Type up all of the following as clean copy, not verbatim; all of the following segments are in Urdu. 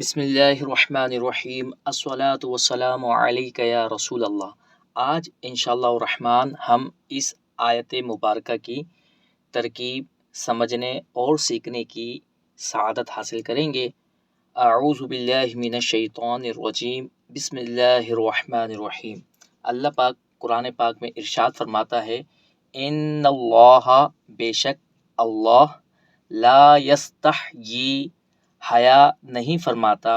بسم اللہ الرحمن الرحیم الصلاۃ والسلام علیک یا رسول اللہ۔ آج انشاءاللہ الرحمن ہم اس آیت مبارکہ کی ترکیب سمجھنے اور سیکھنے کی سعادت حاصل کریں گے۔ اعوذ باللہ من الشیطان الرجیم، بسم اللہ الرحمن الرحیم۔ اللہ پاک قرآن پاک میں ارشاد فرماتا ہے، ان اللہ، بے شک اللہ، لا یستحیی، حیا نہیں فرماتا،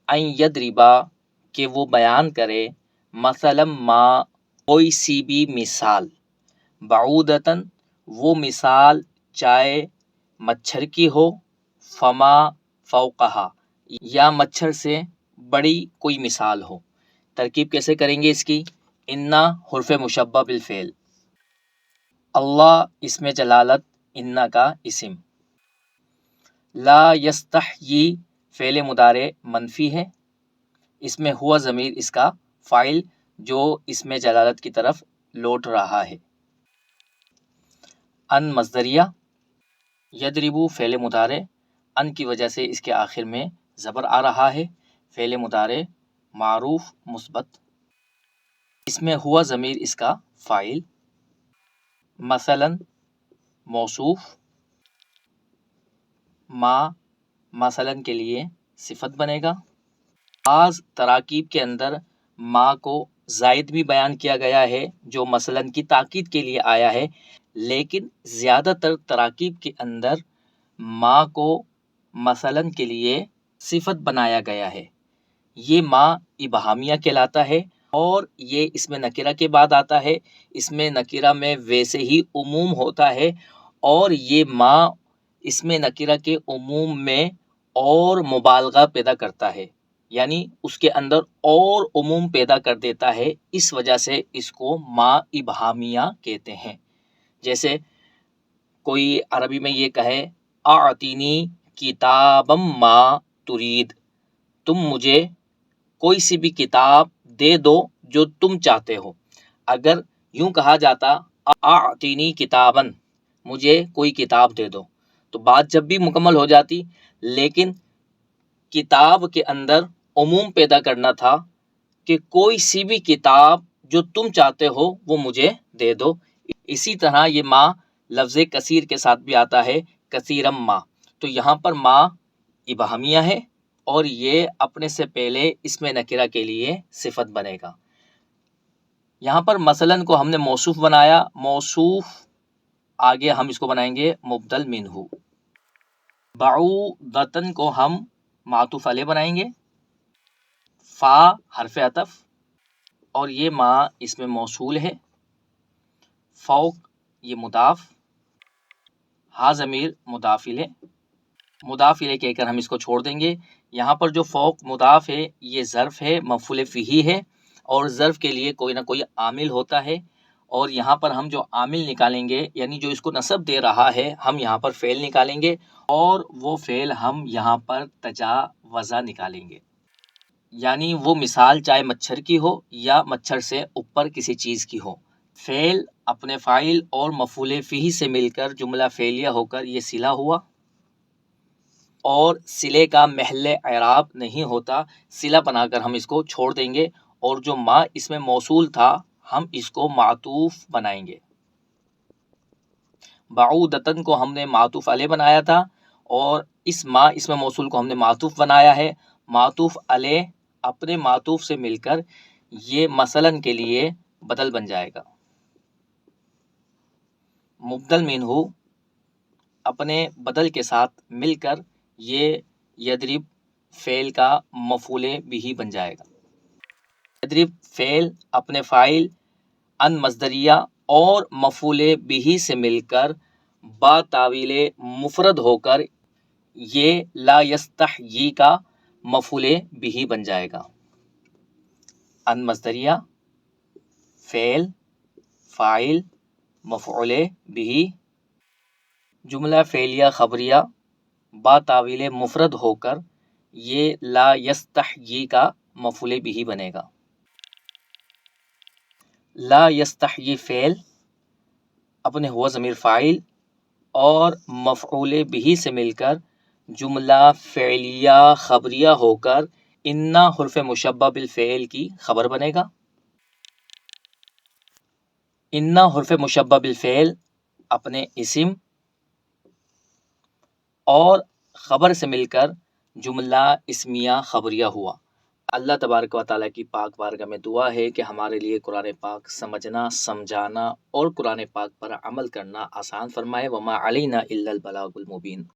ان یضربا، کہ وہ بیان کرے، مثلا ما، کوئی سی بھی مثال، بعودتن، وہ مثال چاہے مچھر کی ہو، فما فوقہا، یا مچھر سے بڑی کوئی مثال ہو۔ ترکیب کیسے کریں گے اس کی؟ انا حرف مشبہ بالفعل، اللہ اسم جلالت، انا کا اسم، لا یستحیی فعل مضارع منفی ہے، اس میں ہوا ضمیر اس کا فاعل جو اسم جلالت کی طرف لوٹ رہا ہے۔ ان مصدریہ، یضربو فعل مضارع، ان کی وجہ سے اس کے آخر میں زبر آ رہا ہے، فعل مضارع معروف مثبت، اس میں ہوا ضمیر اس کا فاعل، مثلا موصوف، ما مثلا کے لیے صفت بنے گا۔ بعض تراکیب کے اندر ما کو زائد بھی بیان کیا گیا ہے جو مثلا کی تاکید کے لیے آیا ہے، لیکن زیادہ تر تراکیب کے اندر ما کو مثلا کے لیے صفت بنایا گیا ہے۔ یہ ما ابہامیہ کہلاتا ہے اور یہ اس میں نکرہ کے بعد آتا ہے۔ اس میں نکرہ میں ویسے ہی عموم ہوتا ہے اور یہ ما اس میں نکرہ کے عموم میں اور مبالغہ پیدا کرتا ہے، یعنی اس کے اندر اور عموم پیدا کر دیتا ہے، اس وجہ سے اس کو ما ابہامیہ کہتے ہیں۔ جیسے کوئی عربی میں یہ کہے، اعطینی کتابا ما ترید، تم مجھے کوئی سی بھی کتاب دے دو جو تم چاہتے ہو۔ اگر یوں کہا جاتا اعطینی کتابا، مجھے کوئی کتاب دے دو، تو بات جب بھی مکمل ہو جاتی، لیکن کتاب کے اندر عموم پیدا کرنا تھا کہ کوئی سی بھی کتاب جو تم چاہتے ہو وہ مجھے دے دو۔ اسی طرح یہ ما لفظ کثیر کے ساتھ بھی آتا ہے، کثیرم ما، تو یہاں پر ما ابہامیہ ہے اور یہ اپنے سے پہلے اسم نکرہ کے لیے صفت بنے گا۔ یہاں پر مثلا کو ہم نے موصوف بنایا، موصوف آگے ہم اس کو بنائیں گے مبدل منہ۔ بعودتن کو ہم معطوف علیہ بنائیں گے، فا حرف عطف اور یہ ما اس میں موصول ہے، فوق یہ مضاف، ہا ضمیر مضاف الیہ، مضاف الیہ کہہ کر ہم اس کو چھوڑ دیں گے۔ یہاں پر جو فوق مضاف ہے یہ ظرف ہے، مفعول فیہ ہے، اور ظرف کے لیے کوئی نہ کوئی عامل ہوتا ہے، اور یہاں پر ہم جو عامل نکالیں گے یعنی جو اس کو نصب دے رہا ہے، ہم یہاں پر فعل نکالیں گے اور وہ فعل ہم یہاں پر تجاوزہ نکالیں گے، یعنی وہ مثال چاہے مچھر کی ہو یا مچھر سے اوپر کسی چیز کی ہو۔ فعل اپنے فاعل اور مفعول فیہ سے مل کر جملہ فعلیہ ہو کر یہ صلہ ہوا، اور صلے کا محل اعراب نہیں ہوتا، صلہ بنا کر ہم اس کو چھوڑ دیں گے، اور جو ما اس میں موصول تھا ہم اس کو معطوف بنائیں گے۔ بعودتن کو ہم نے معطوف علیہ بنایا تھا اور اس ما اس میں موصول کو ہم نے معطوف بنایا ہے۔ معطوف علیہ اپنے معطوف سے مل کر یہ مثلاً کے لیے بدل بن جائے گا۔ مبدل منہ اپنے بدل کے ساتھ مل کر یہ یضرب فعل کا مفعول بہ بن جائے گا۔ یضرب فعل اپنے فاعل ان مصدریہ اور مفعول بہ سے مل کر با تاویل مفرد ہو کر یہ لا یستحیی کا مفعول بہ بن جائے گا۔ ان مصدریہ، فعل، فاعل، مفعول بہ، جملہ فعلیہ خبریہ با تاویل مفرد ہو کر یہ لا یستحیی کا مفعول بہ بنے گا۔ لا یستحیی فعل اپنے ہوا ضمیر فاعل اور مفعول بہ سے مل کر جملہ فعلیہ خبریہ ہو کر انا حرف مشبہ بالفعل کی خبر بنے گا۔ انا حرف مشبہ بالفعل اپنے اسم اور خبر سے مل کر جملہ اسمیہ خبریہ ہوا۔ اللہ تبارک و تعالیٰ کی پاک بارگاہ میں دعا ہے کہ ہمارے لیے قرآن پاک سمجھنا، سمجھانا اور قرآن پاک پر عمل کرنا آسان فرمائے۔ وما علینا الا البلاغ المبین۔